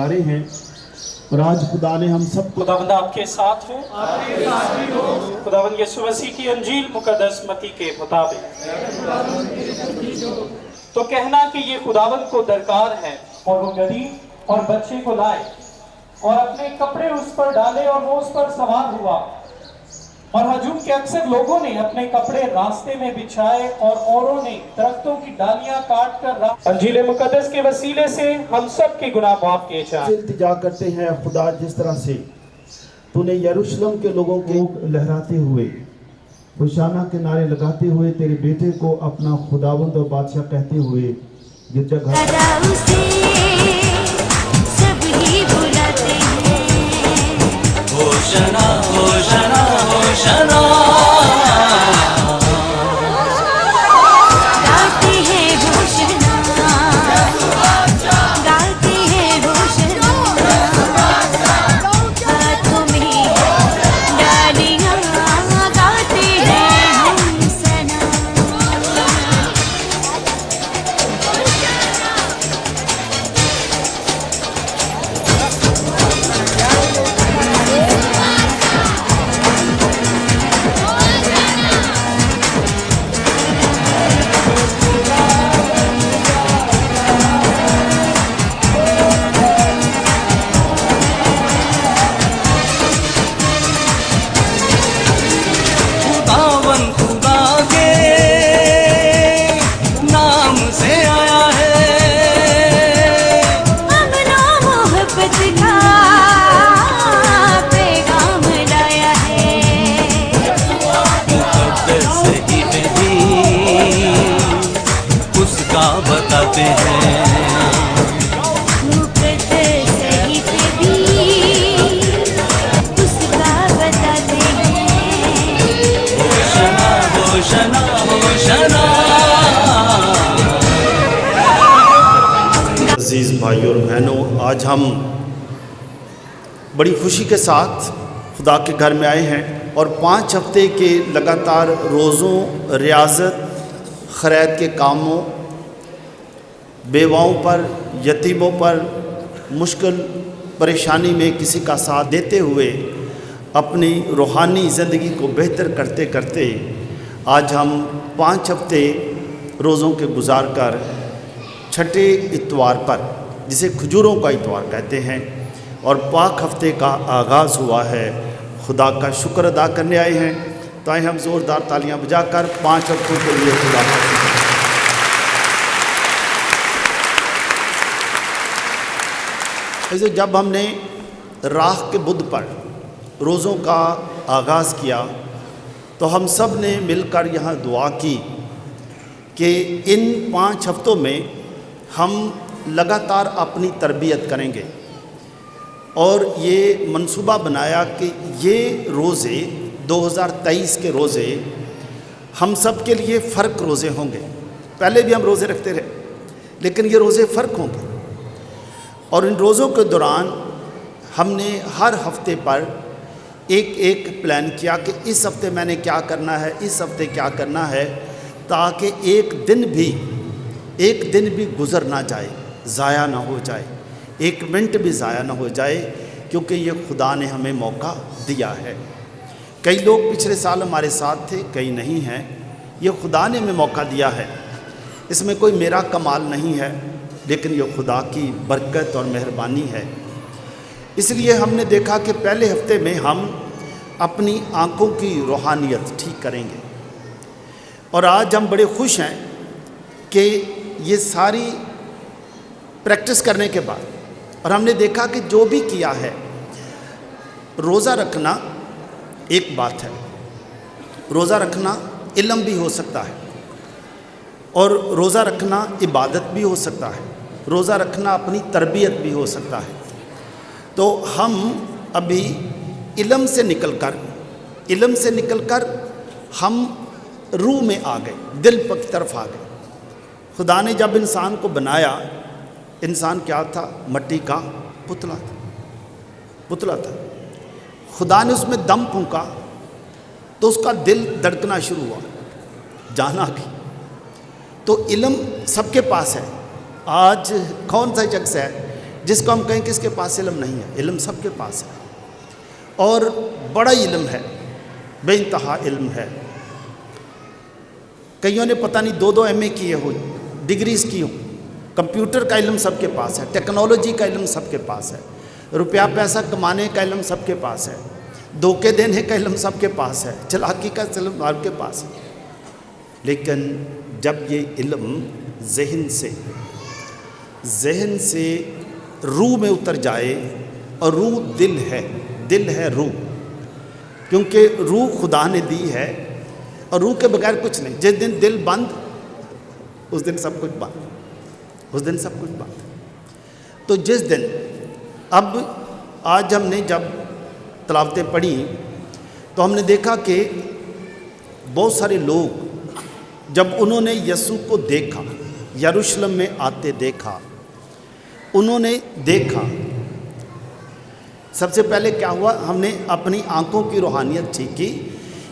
ادارے ہیں، اور آج خدا نے ہم سب کو خداوند آپ کے ساتھ ہوں، خداوند یسوع مسیح کی انجیل مقدس متی کے مطابق۔ تو کہنا کہ یہ خداوند کو درکار ہے، اور وہ غریب اور بچے کو لائے اور اپنے کپڑے اس پر ڈالے اور وہ اس پر سوار ہوا، اور ہجوم کے اکثر لوگوں نے اپنے کپڑے راستے میں بچھائے اور اوروں نے درختوں کی ڈالیاں کاٹ کر انجیل مقدس کے وسیلے سے ہم سب کے گناہ معاف کیے جائیں۔ التجا کرتے ہیں خدا، جس طرح سے تو نے یروشلم کے لوگوں کو لہراتے ہوئے، ہوشانہ کے نعرے لگاتے ہوئے، تیرے بیٹے کو اپنا خداوند اور بادشاہ کہتے ہوئے یہ جگہ ہوشنا ہوشنا ہوشنا بتاتے ہیں ہوشنا ہوشنا۔ عزیز بھائیوں اور بہنوں، آج ہم بڑی خوشی کے ساتھ خدا کے گھر میں آئے ہیں، اور 5 ہفتے کے لگاتار روزوں، ریاضت، خیرات کے کاموں، بیواؤں پر، یتیموں پر، مشکل پریشانی میں کسی کا ساتھ دیتے ہوئے اپنی روحانی زندگی کو بہتر کرتے کرتے آج ہم 5 ہفتے روزوں کے گزار کر چھٹے اتوار پر، جسے کھجوروں کا اتوار کہتے ہیں، اور پاک ہفتے کا آغاز ہوا ہے، خدا کا شکر ادا کرنے آئے ہیں۔ تو آئیں ہم زوردار تالیاں بجا کر 5 ہفتوں کے لیے خدا کا شکر۔ ایسے جب ہم نے راہ کے بدھ پر روزوں کا آغاز کیا تو ہم سب نے مل کر یہاں دعا کی کہ ان 5 ہفتوں میں ہم لگاتار اپنی تربیت کریں گے، اور یہ منصوبہ بنایا کہ یہ روزے 2023 کے روزے ہم سب کے لیے فرق روزے ہوں گے۔ پہلے بھی ہم روزے رکھتے رہے، لیکن یہ روزے فرق ہوں گے، اور ان روزوں کے دوران ہم نے ہر ہفتے پر ایک پلان کیا کہ اس ہفتے میں نے کیا کرنا ہے، اس ہفتے کیا کرنا ہے، تاکہ ایک دن بھی گزر نہ جائے، ضائع نہ ہو جائے، 1 منٹ بھی ضائع نہ ہو جائے، کیونکہ یہ خدا نے ہمیں موقع دیا ہے۔ کئی لوگ پچھلے سال ہمارے ساتھ تھے، کئی نہیں ہیں، یہ خدا نے ہمیں موقع دیا ہے، اس میں کوئی میرا کمال نہیں ہے، لیکن یہ خدا کی برکت اور مہربانی ہے۔ اس لیے ہم نے دیکھا کہ پہلے ہفتے میں ہم اپنی آنکھوں کی روحانیت ٹھیک کریں گے، اور آج ہم بڑے خوش ہیں کہ یہ ساری پریکٹس کرنے کے بعد، اور ہم نے دیکھا کہ جو بھی کیا ہے، روزہ رکھنا ایک بات ہے، روزہ رکھنا علم بھی ہو سکتا ہے، اور روزہ رکھنا عبادت بھی ہو سکتا ہے، روزہ رکھنا اپنی تربیت بھی ہو سکتا ہے۔ تو ہم ابھی علم سے نکل کر ہم روح میں آ گئے، دل کی طرف آ گئے۔ خدا نے جب انسان کو بنایا، انسان کیا تھا؟ مٹی کا پتلا تھا۔ خدا نے اس میں دم پھونکا تو اس کا دل دھڑکنا شروع ہوا، جان آ گئی۔ تو علم سب کے پاس ہے۔ آج کون سا شخص ہے جس کو ہم کہیں کہ اس کے پاس علم نہیں ہے، علم سب کے پاس ہے، اور بڑا علم ہے، بے انتہا علم ہے۔ کئیوں نے پتہ نہیں 2 ایم اے کیے ہو، ڈگریز کی ہوں، کمپیوٹر کا علم سب کے پاس ہے، ٹیکنالوجی کا علم سب کے پاس ہے، روپیہ پیسہ کمانے کا علم سب کے پاس ہے، دھوکے دینے کا علم سب کے پاس ہے، چلاکی کا علم سب کے پاس ہے۔ لیکن جب یہ علم ذہن سے روح میں اتر جائے، اور روح دل ہے روح، کیونکہ روح خدا نے دی ہے، اور روح کے بغیر کچھ نہیں۔ جس دن دل بند، اس دن سب کچھ بند۔ تو جس دن آج ہم نے جب تلاوتیں پڑھی تو ہم نے دیکھا کہ بہت سارے لوگ جب انہوں نے یسوع کو دیکھا، یروشلم میں آتے دیکھا، انہوں نے دیکھا، سب سے پہلے کیا ہوا؟ ہم نے اپنی آنکھوں کی روحانیت ٹھیک کی،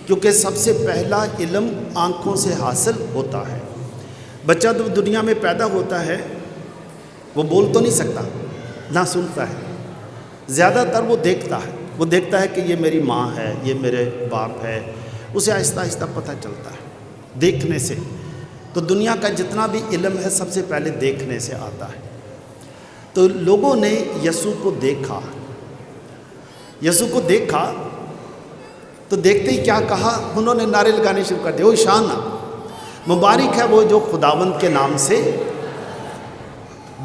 کیونکہ سب سے پہلا علم آنکھوں سے حاصل ہوتا ہے۔ بچہ تو دنیا میں پیدا ہوتا ہے، وہ بول تو نہیں سکتا، نہ سنتا ہے، زیادہ تر وہ دیکھتا ہے کہ یہ میری ماں ہے، یہ میرے باپ ہے، اسے آہستہ آہستہ پتہ چلتا ہے دیکھنے سے۔ تو دنیا کا جتنا بھی علم ہے سب سے پہلے دیکھنے سے آتا ہے۔ تو لوگوں نے یسوع کو دیکھا تو دیکھتے ہی کیا کہا؟ انہوں نے نعرے لگانے شروع کر دیے، ہوشانا، مبارک ہے وہ جو خداوند کے نام سے۔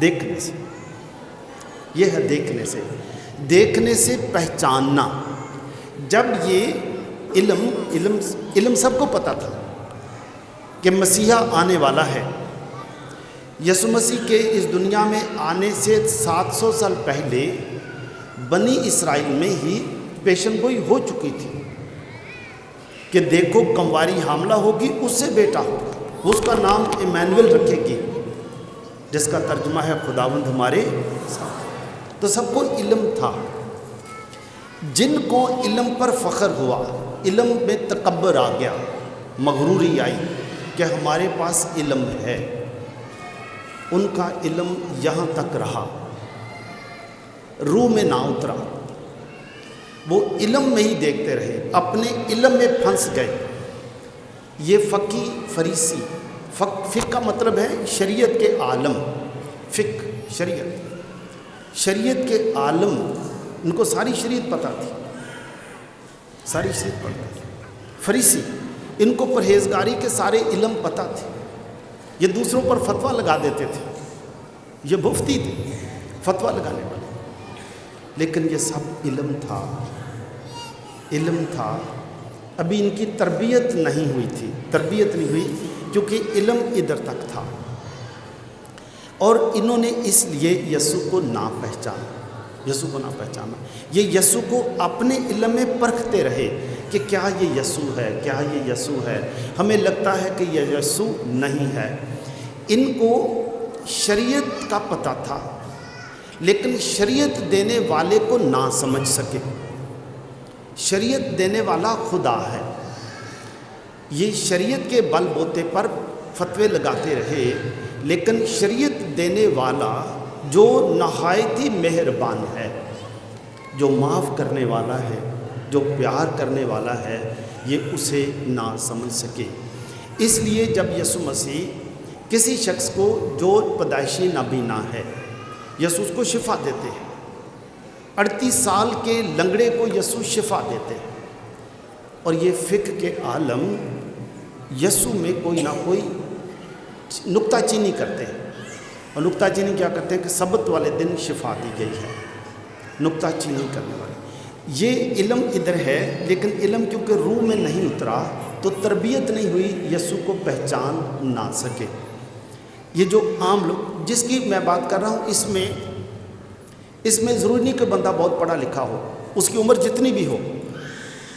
دیکھنے سے، یہ ہے دیکھنے سے پہچاننا۔ جب یہ علم سب کو پتا تھا کہ مسیحا آنے والا ہے، یسوع مسیح کے اس دنیا میں آنے سے 700 سال پہلے بنی اسرائیل میں ہی پیشن گوئی ہو چکی تھی کہ دیکھو کنواری حاملہ ہوگی، اس سے بیٹا ہوگا، اس کا نام ایمانویل رکھے گی، جس کا ترجمہ ہے خداوند ہمارے ساتھ۔ تو سب کو علم تھا۔ جن کو علم پر فخر ہوا، علم میں تکبر آ گیا، مغروری آئی کہ ہمارے پاس علم ہے، ان کا علم یہاں تک رہا، روح میں نہ اترا، وہ علم میں ہی دیکھتے رہے، اپنے علم میں پھنس گئے۔ یہ فقی فریسی، فقہ کا مطلب ہے شریعت کے عالم، فقہ شریعت کے عالم، ان کو ساری شریعت پتہ تھی، فریسی، ان کو پرہیزگاری کے سارے علم پتہ تھے، یہ دوسروں پر فتویٰ لگا دیتے تھے، یہ مفتی تھے فتویٰ لگانے والے، لیکن یہ سب علم تھا۔ ابھی ان کی تربیت نہیں ہوئی کیونکہ علم ادھر تک تھا، اور انہوں نے اس لیے یسوع کو نہ پہچانا، یہ یسوع کو اپنے علم میں پرکھتے رہے کہ کیا یہ یسوع ہے، ہمیں لگتا ہے کہ یہ یسوع نہیں ہے۔ ان کو شریعت کا پتہ تھا، لیکن شریعت دینے والے کو نہ سمجھ سکے۔ شریعت دینے والا خدا ہے، یہ شریعت کے بل بوتے پر فتوے لگاتے رہے، لیکن شریعت دینے والا جو نہایت ہی مہربان ہے، جو معاف کرنے والا ہے، جو پیار کرنے والا ہے، یہ اسے نہ سمجھ سکے۔ اس لیے جب یسوع مسیح کسی شخص کو جو پیدائشی نابینا ہے، یسوع اس کو شفا دیتے ہیں، 38 سال کے لنگڑے کو یسوع شفا دیتے ہیں، اور یہ فقہ کے عالم یسوع میں کوئی نہ کوئی نکتہ چینی کرتے ہیں، اور نکتہ چینی کیا کرتے ہیں کہ سبت والے دن شفا دی گئی ہے، نکتہ چینی کرنے والے۔ یہ علم ادھر ہے، لیکن علم کیونکہ روح میں نہیں اترا تو تربیت نہیں ہوئی، یسوع کو پہچان نہ سکے۔ یہ جو عام لوگ جس کی میں بات کر رہا ہوں، اس میں ضروری نہیں کہ بندہ بہت پڑھا لکھا ہو، اس کی عمر جتنی بھی ہو،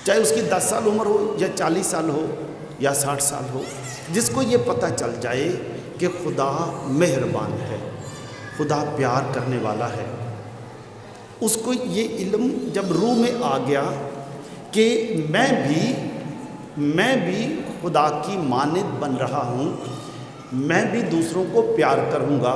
چاہے اس کی 10 سال عمر ہو یا 40 سال ہو یا 60 سال ہو، جس کو یہ پتہ چل جائے کہ خدا مہربان ہے، خدا پیار کرنے والا ہے، اس کو یہ علم جب روح میں آ گیا کہ میں بھی خدا کی مانند بن رہا ہوں، میں بھی دوسروں کو پیار کروں گا،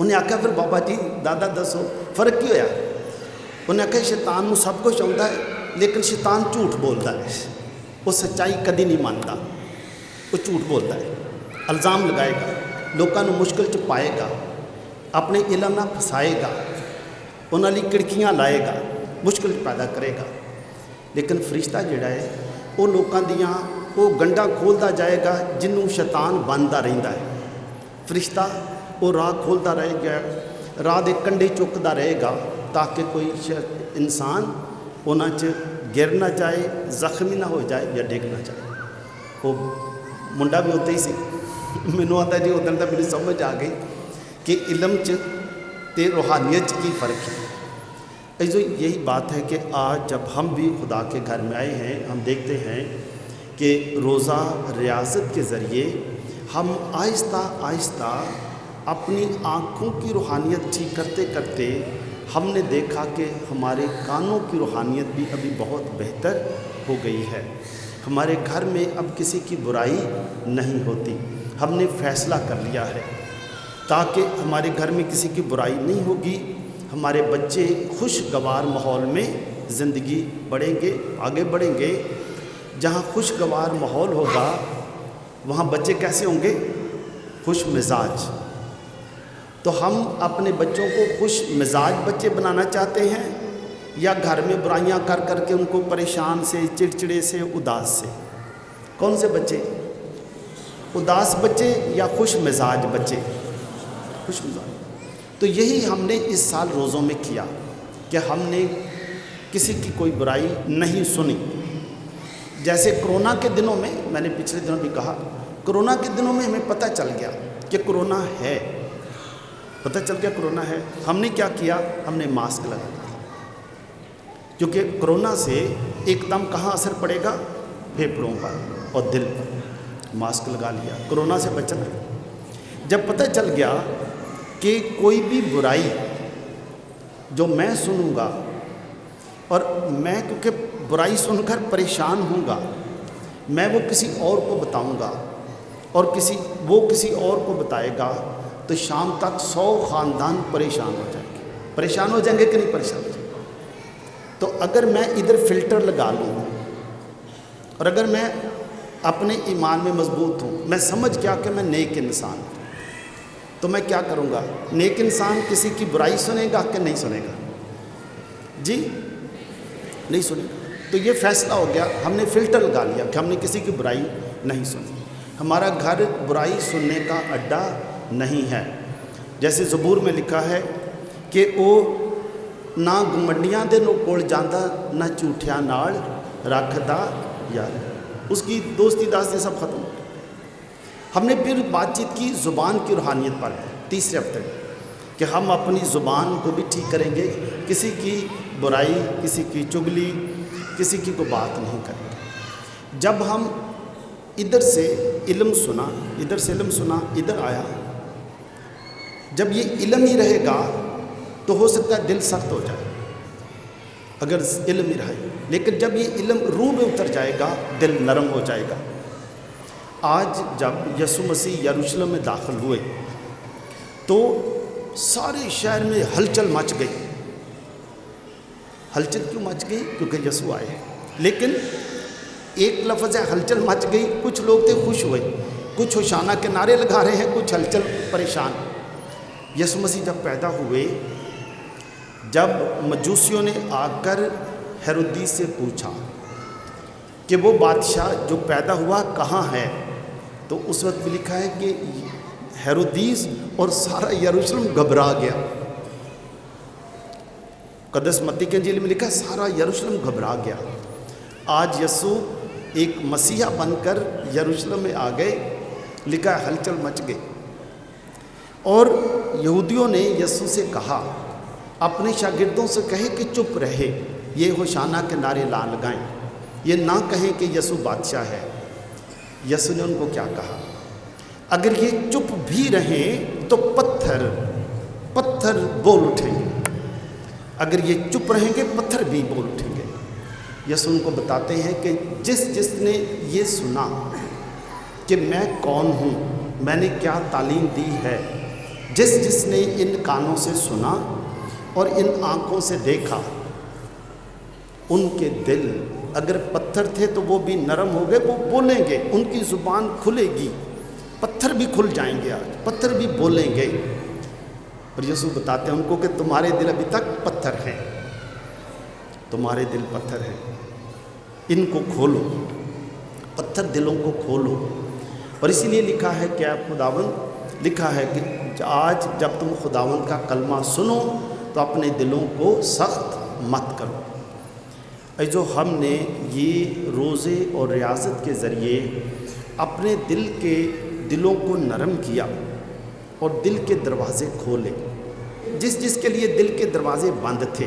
انہیں آخیا پھر بابا جی دادا دسو فرق کی ہویا؟ انہیں آخیا شیطان نو سب کچھ آتا ہے لیکن شیطان جھوٹ بولتا ہے، وہ سچائی کدی نہیں مانتا، وہ جھوٹ بولتا ہے، الزام لگائے گا، لوگوں کو مشکل چ پائے گا، اپنے علم نہ پھسائے گا، انہوں نے کڑکیاں لائے گا، مشکل پیدا کرے گا۔ لیکن فرشتہ جڑا ہے وہ لوگوں دیاں وہ گنڈا کھولتا جائے گا جنوں شیطان بنتا رہتا ہے۔ فرشتہ وہ راہ کھولتا رہے گا، راہ دے کنڈے چکتا رہے گا تاکہ کوئی انسان انہاں چ گر نہ جائے، زخمی نہ ہو جائے یا ڈگ نہ جائے۔ وہ منڈا بھی ہوتا ہی سی، مینوں آتا جی ادھر تو میری سمجھ آ گئی کہ علم چ تے روحانیت چ کی فرق ہے۔ ایسو یہی بات ہے کہ آج جب ہم بھی خدا کے گھر میں آئے ہیں، ہم دیکھتے ہیں کہ روزہ ریاضت کے ذریعے ہم آہستہ آہستہ اپنی آنکھوں کی روحانیت ٹھیک کرتے کرتے ہم نے دیکھا کہ ہمارے کانوں کی روحانیت بھی ابھی بہت بہتر ہو گئی ہے۔ ہمارے گھر میں اب کسی کی برائی نہیں ہوتی، ہم نے فیصلہ کر لیا ہے تاکہ ہمارے گھر میں کسی کی برائی نہیں ہوگی، ہمارے بچے خوشگوار ماحول میں زندگی بڑھیں گے، آگے بڑھیں گے۔ جہاں خوشگوار ماحول ہوگا وہاں بچے کیسے ہوں گے؟ خوش مزاج۔ تو ہم اپنے بچوں کو خوش مزاج بچے بنانا چاہتے ہیں یا گھر میں برائیاں کر کر کے ان کو پریشان سے، چڑچڑے سے، اداس سے؟ کون سے بچے؟ اداس بچے یا خوش مزاج بچے؟ خوش مزاج۔ تو یہی ہم نے اس سال روزوں میں کیا کہ ہم نے کسی کی کوئی برائی نہیں سنی۔ جیسے کرونا کے دنوں میں نے پچھلے دنوں بھی کہا، کرونا کے دنوں میں ہمیں پتہ چل گیا کہ کرونا ہے، پتہ چل گیا کرونا ہے۔ ہم نے کیا کیا؟ ہم نے ماسک لگا لیا، کیونکہ کرونا سے ایک دم کہاں اثر پڑے گا؟ پھیپھڑوں پر اور دل پر۔ ماسک لگا لیا، کرونا سے بچنا ہے۔ جب پتہ چل گیا کہ کوئی بھی برائی جو میں سنوں گا اور میں کیونکہ برائی سن کر پریشان ہوں گا، میں وہ کسی اور کو بتاؤں گا اور وہ کسی اور کو بتائے گا تو شام تک 100 خاندان پریشان ہو جائیں گے۔ پریشان ہو جائیں گے کہ نہیں پریشان ہو جائیں گے؟ تو اگر میں ادھر فلٹر لگا لوں اور اگر میں اپنے ایمان میں مضبوط ہوں، میں سمجھ گیا کہ میں نیک انسان ہوں، تو میں کیا کروں گا؟ نیک انسان کسی کی برائی سنے گا کہ نہیں سنے گا؟ جی نہیں سنے گا۔ تو یہ فیصلہ ہو گیا، ہم نے فلٹر لگا لیا کہ ہم نے کسی کی برائی نہیں سنی۔ ہمارا گھر برائی سننے کا اڈا نہیں ہے۔ جیسے زبور میں لکھا ہے کہ وہ نہ گمنڈیاں دے نو کول جاندا، نہ جھوٹیاں نال رکھدا یار۔ اس کی دوستی داستی سب ختم ہو گئی۔ ہم نے پھر بات چیت کی زبان کی روحانیت پر تیسرے ہفتے میں کہ ہم اپنی زبان کو بھی ٹھیک کریں گے، کسی کی برائی، کسی کی چگلی، کسی کی کوئی بات نہیں کریں گے۔ جب ہم ادھر سے علم سنا، ادھر آیا، جب یہ علم ہی رہے گا تو ہو سکتا ہے دل سخت ہو جائے اگر علم ہی رہے، لیکن جب یہ علم روح میں اتر جائے گا دل نرم ہو جائے گا۔ آج جب یسوع مسیح یروشلم میں داخل ہوئے تو سارے شہر میں ہلچل مچ گئی۔ ہلچل کیوں مچ گئی؟ کیونکہ یسوع آئے۔ لیکن ایک لفظ ہے ہلچل مچ گئی، کچھ لوگ تھے خوش ہوئے، کچھ ہوشانہ کے نعرے لگا رہے ہیں، کچھ ہلچل پریشان۔ یسوع مسیح جب پیدا ہوئے، جب مجوسیوں نے آ کر ہیرودیس سے پوچھا کہ وہ بادشاہ جو پیدا ہوا کہاں ہے، تو اس وقت بھی لکھا ہے کہ ہیرودیس اور سارا یروشلم گھبرا گیا۔ قدس متی کے انجیل میں لکھا ہے سارا یروشلم گھبرا گیا۔ آج یسوع ایک مسیحا بن کر یروشلم میں آ گئے، لکھا ہے ہلچل مچ گئی۔ اور یہودیوں نے یسوع سے کہا، اپنے شاگردوں سے کہے کہ چپ رہے، یہ ہوشانہ کے نعرے نہ لگائیں، یہ نہ کہیں کہ یسوع بادشاہ ہے۔ یسوع نے ان کو کیا کہا؟ اگر یہ چپ بھی رہیں تو پتھر بول اٹھیں گے۔ اگر یہ چپ رہیں گے پتھر بھی بول اٹھیں گے۔ یسوع ان کو بتاتے ہیں کہ جس نے یہ سنا کہ میں کون ہوں، میں نے کیا تعلیم دی ہے، جس جس نے ان کانوں سے سنا اور ان آنکھوں سے دیکھا، ان کے دل اگر پتھر تھے تو وہ بھی نرم ہو گئے، وہ بولیں گے، ان کی زبان کھلے گی، پتھر بھی کھل جائیں گے، آج پتھر بھی بولیں گے۔ اور یسوع بتاتے ہیں ان کو کہ تمہارے دل ابھی تک پتھر ہیں، تمہارے دل پتھر ہیں، ان کو کھولو، پتھر دلوں کو کھولو۔ اور اسی لیے لکھا ہے کہ خداوند، لکھا ہے کہ آج جب تم خداوند کا کلمہ سنو تو اپنے دلوں کو سخت مت کرو۔ جو ہم نے یہ روزے اور ریاضت کے ذریعے اپنے دلوں کو نرم کیا اور دل کے دروازے کھولے، جس جس کے لیے دل کے دروازے بند تھے،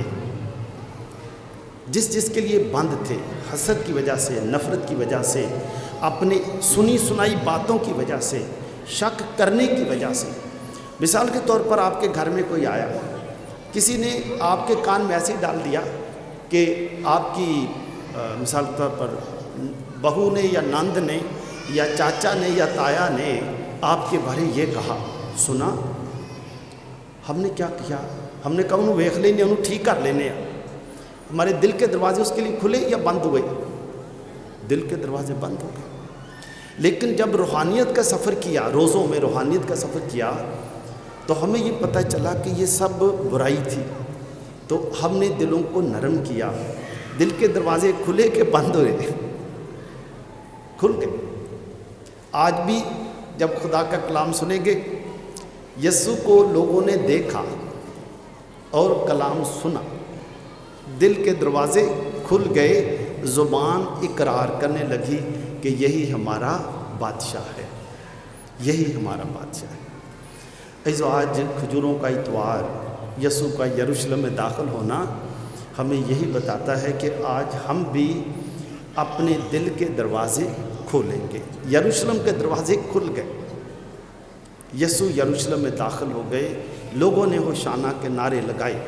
جس جس کے لیے بند تھے، حسد کی وجہ سے، نفرت کی وجہ سے، اپنے سنی سنائی باتوں کی وجہ سے، شک کرنے کی وجہ سے۔ مثال کے طور پر آپ کے گھر میں کوئی آیا، کسی نے آپ کے کان میں ایسے ڈال دیا کہ آپ کی مثال کے طور پر بہو نے یا نند نے یا چاچا نے یا تایا نے آپ کے بارے یہ کہا، سنا ہم نے کیا کیا، ہم نے کہا انہوں ویخ لینے، انہوں ٹھیک کر لینے۔ ہمارے دل کے دروازے اس کے لیے کھلے یا بند ہوئے؟ دل کے دروازے بند ہو گئے۔ لیکن جب روحانیت کا سفر کیا، روزوں میں روحانیت کا سفر کیا، تو ہمیں یہ پتہ چلا کہ یہ سب برائی تھی، تو ہم نے دلوں کو نرم کیا، دل کے دروازے کھلے کے بند ہوئے، کھل گئے۔ آج بھی جب خدا کا کلام سنیں گے، یسوع کو لوگوں نے دیکھا اور کلام سنا، دل کے دروازے کھل گئے، زبان اقرار کرنے لگی کہ یہی ہمارا بادشاہ ہے، یہی ہمارا بادشاہ ہے۔ ایسو آج کھجوروں کا اتوار، یسوع کا یروشلم میں داخل ہونا ہمیں یہی بتاتا ہے کہ آج ہم بھی اپنے دل کے دروازے کھولیں گے۔ یروشلم کے دروازے کھل گئے، یسوع یروشلم میں داخل ہو گئے، لوگوں نے ہوشانہ کے نعرے لگائے۔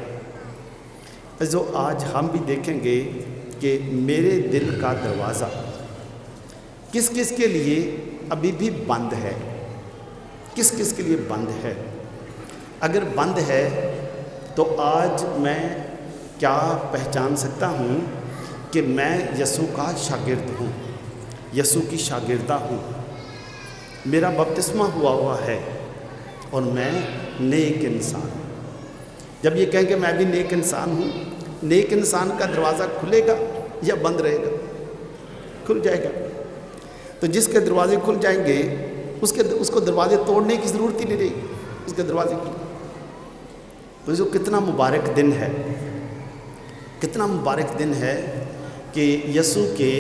ایسو آج ہم بھی دیکھیں گے کہ میرے دل کا دروازہ کس کس کے لیے ابھی بھی بند ہے، کس کس کے لیے بند ہے۔ اگر بند ہے تو آج میں کیا پہچان سکتا ہوں کہ میں یسوع کا شاگرد ہوں، یسوع کی شاگردہ ہوں، میرا بپتسمہ ہوا ہے اور میں نیک انسان ہوں۔ جب یہ کہیں کہ میں بھی نیک انسان ہوں، نیک انسان کا دروازہ کھلے گا یا بند رہے گا؟ کھل جائے گا۔ تو جس کے دروازے کھل جائیں گے اس کو دروازے توڑنے کی ضرورت ہی نہیں رہے گی، اس کے دروازے کھل۔ تو جو کتنا مبارک دن ہے، کتنا مبارک دن ہے کہ یسوع کے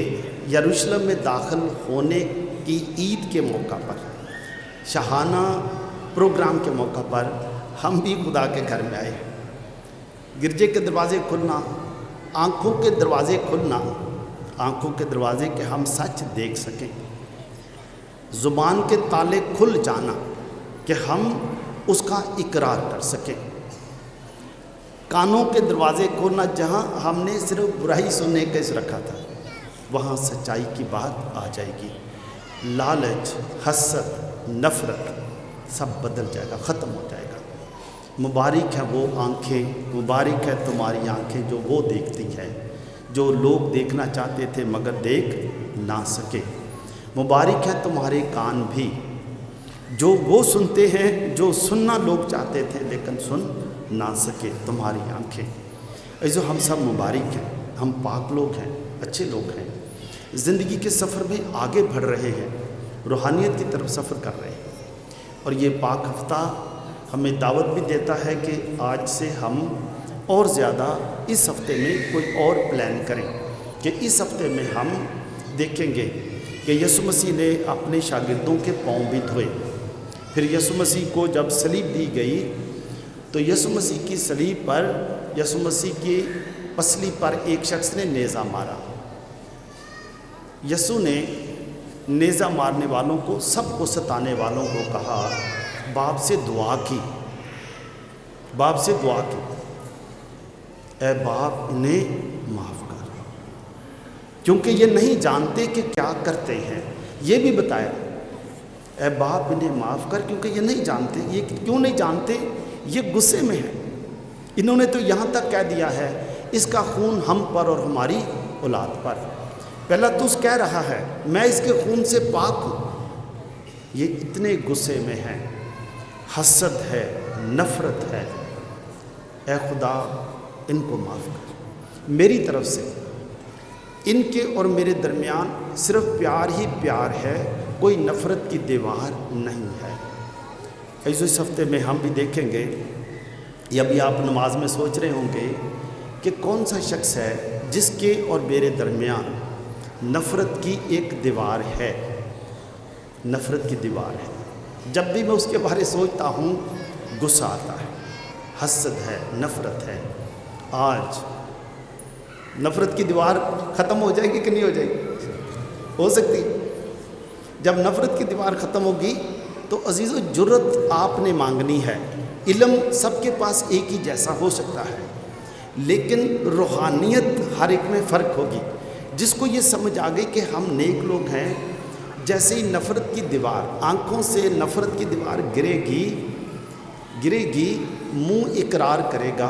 یروشلم میں داخل ہونے کی عید کے موقع پر، شاہانہ پروگرام کے موقع پر ہم بھی خدا کے گھر میں آئے۔ گرجے کے دروازے کھلنا، آنکھوں کے دروازے کھلنا، آنکھوں کے دروازے کہ ہم سچ دیکھ سکیں، زبان کے تالے کھل جانا کہ ہم اس کا اقرار کر سکیں، کانوں کے دروازے کھولنا جہاں ہم نے صرف برائی سننے کا رکھا تھا وہاں سچائی کی بات آ جائے گی، لالچ، حسد، نفرت سب بدل جائے گا، ختم ہو جائے گا۔ مبارک ہے وہ آنکھیں، مبارک ہے تمہاری آنکھیں جو وہ دیکھتی ہے جو لوگ دیکھنا چاہتے تھے مگر دیکھ نہ سکے۔ مبارک ہے تمہارے کان بھی جو وہ سنتے ہیں جو سننا لوگ چاہتے تھے لیکن سن نہ سکے، تمہاری آنکھیں۔ ایسو ہم سب مبارک ہیں، ہم پاک لوگ ہیں، اچھے لوگ ہیں، زندگی کے سفر میں آگے بڑھ رہے ہیں، روحانیت کی طرف سفر کر رہے ہیں۔ اور یہ پاک ہفتہ ہمیں دعوت بھی دیتا ہے کہ آج سے ہم اور زیادہ اس ہفتے میں کوئی اور پلان کریں، کہ اس ہفتے میں ہم دیکھیں گے کہ یسوع مسیح نے اپنے شاگردوں کے پاؤں بھی دھوئے، پھر یسوع مسیح کو جب صلیب دی گئی تو یسوع مسیح کی صلیب پر، یسوع مسیح کی پسلی پر ایک شخص نے نیزہ مارا۔ یسوع نے نیزہ مارنے والوں کو، سب کو ستانے والوں کو کہا، باپ سے دعا کی، باپ سے دعا کی، اے باپ انہیں معاف کر، کیونکہ یہ نہیں جانتے کہ کیا کرتے ہیں۔ یہ بھی بتایا اے باپ انہیں معاف کر، کیونکہ یہ نہیں جانتے. یہ کیوں نہیں جانتے؟ یہ غصے میں ہیں. انہوں نے تو یہاں تک کہہ دیا ہے اس کا خون ہم پر اور ہماری اولاد پر. پیلاطس کہہ رہا ہے میں اس کے خون سے پاک ہوں. یہ اتنے غصے میں ہیں، حسد ہے، نفرت ہے. اے خدا ان کو معاف کر. میری طرف سے ان کے اور میرے درمیان صرف پیار ہی پیار ہے، کوئی نفرت کی دیوار نہیں ہے. اس ہفتے میں ہم بھی دیکھیں گے، یا بھی آپ نماز میں سوچ رہے ہوں گے کہ کون سا شخص ہے جس کے اور میرے درمیان نفرت کی ایک دیوار ہے. نفرت کی دیوار ہے. جب بھی میں اس کے بارے سوچتا ہوں غصہ آتا ہے، حسد ہے، نفرت ہے. آج نفرت کی دیوار ختم ہو جائے گی کہ نہیں ہو جائے گی؟ ہو سکتی. جب نفرت کی دیوار ختم ہوگی تو عزیزو جرت آپ نے مانگنی ہے. علم سب کے پاس ایک ہی جیسا ہو سکتا ہے، لیکن روحانیت ہر ایک میں فرق ہوگی. جس کو یہ سمجھ آ گئی کہ ہم نیک لوگ ہیں، جیسے ہی نفرت کی دیوار، آنکھوں سے نفرت کی دیوار گرے گی، منہ اقرار کرے گا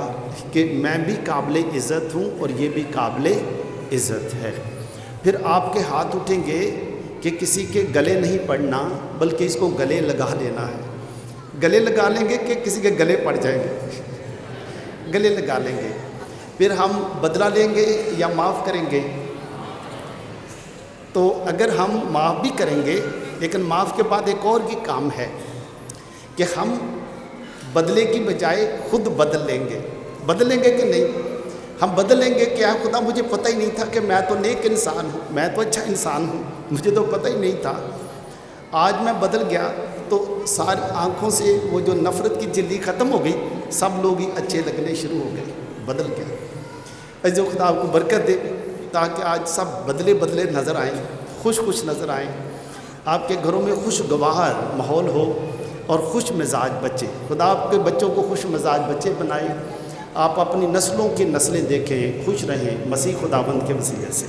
کہ میں بھی قابل عزت ہوں اور یہ بھی قابل عزت ہے. پھر آپ کے ہاتھ اٹھیں گے کہ کسی کے گلے نہیں پڑنا بلکہ اس کو گلے لگا لینا ہے. گلے لگا لیں گے کہ کسی کے گلے پڑ جائیں گے؟ گلے لگا لیں گے. پھر ہم بدلہ لیں گے یا معاف کریں گے؟ تو اگر ہم معاف بھی کریں گے، لیکن معاف کے بعد ایک اور بھی کام ہے کہ ہم بدلے کی بجائے خود بدل لیں گے. بدلیں گے کہ نہیں؟ ہم بدل لیں گے کہ اے خدا مجھے پتہ ہی نہیں تھا کہ میں تو نیک انسان ہوں، میں تو اچھا انسان ہوں، مجھے تو پتہ ہی نہیں تھا. آج میں بدل گیا تو ساری آنکھوں سے وہ جو نفرت کی جلی ختم ہو گئی، سب لوگ ہی اچھے لگنے شروع ہو گئے. بدل گیا. عزیز و خدا آپ کو برکت دے تاکہ آج سب بدلے نظر آئیں، خوش نظر آئیں. آپ کے گھروں میں خوشگوار ماحول ہو اور خوش مزاج بچے. خدا آپ کے بچوں کو خوش مزاج بچے بنائے. آپ اپنی نسلوں کی نسلیں دیکھیں، خوش رہیں مسیح خداوند کے وسیلے سے.